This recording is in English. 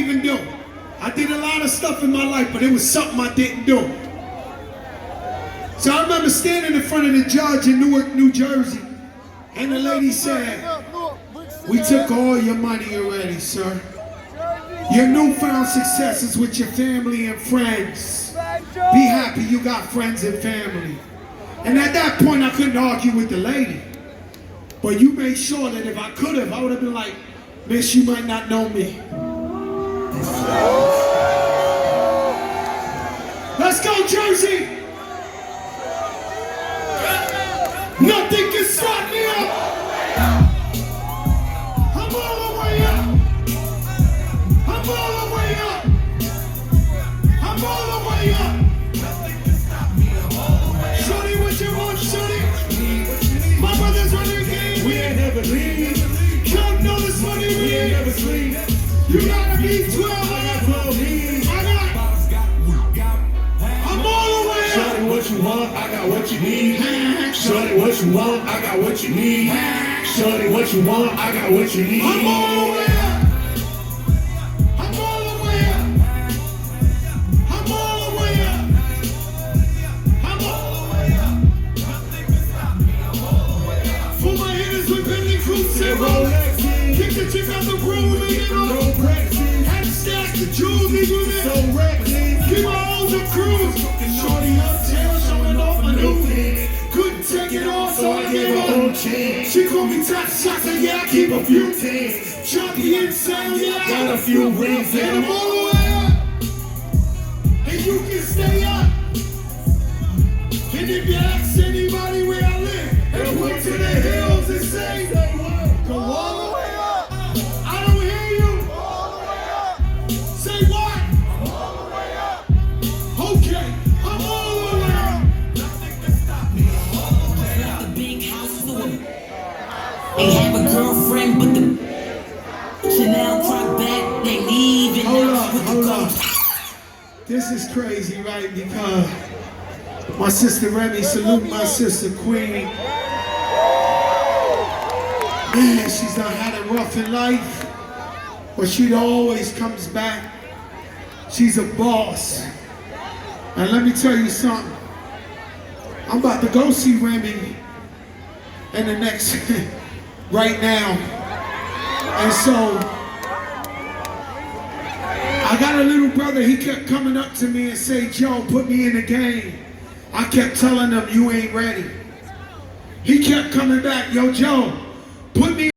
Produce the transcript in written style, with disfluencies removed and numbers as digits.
even do. I did a lot of stuff in my life, but it was something I didn't do. So I remember standing in front of the judge in Newark, New Jersey, and the lady said, "We took all your money already, sir. Your newfound success is with your family and friends. Be happy you got friends and family." And at that point, I couldn't argue with the lady. But you made sure that if I could have, I would have been like, "Miss, you might not know me." Let's go, Jersey! Nothing can stop me up! I'm all the way up! I'm all the way up! I'm all the way up! Nothing can stop me, I'm all the way up! Shorty, what you want, shorty? My brothers running the game, we ain't never leave. Counting all this money, we ain't never sleep. You gotta be 12, I got 12 leads. I'm all the way up! Shorty, what you want, I got what you need. Shorty, what you want, I got what you need. Shorty, what you want, I got what you need. I'm all the way up! I'm all the way up! I'm all the way up! I'm all the way up! Nothing can stop me, I'm all the way up. For my hitters with Bentley Crucero, kick the chick out the room and get on. Had to stack the jewels, even it. So reckless. Keep my O's and cruise. Shorty uptown, showing off my new thing. Couldn't take it off, so I gave her a whole chance. She called me top shots, and yeah, I keep a few things. Chunky and sound, yeah, I got a few rings. And I'm all the way up. And you can stay up. And if you ask anybody where I live, and point to the hills and say, go all the way up. I don't hear you. All the way up. Say what? All the way up. Okay, I'm all the way up. Nothing can stop me. I'm all the way up. The big house full of ain't have a girlfriend, but the Chanel truck back, they leaving Hold now up, with the hold gold. up. This is crazy, right? Because my sister Remy, salute my sister Queen. Man, she's done had it rough in life, but she always comes back. She's a boss. And let me tell you something. I'm about to go see Remy in the next, right now. And so, I got a little brother, he kept coming up to me and say, "Joe, put me in the game." I kept telling him, "You ain't ready." He kept coming back, "Yo, Joe, put me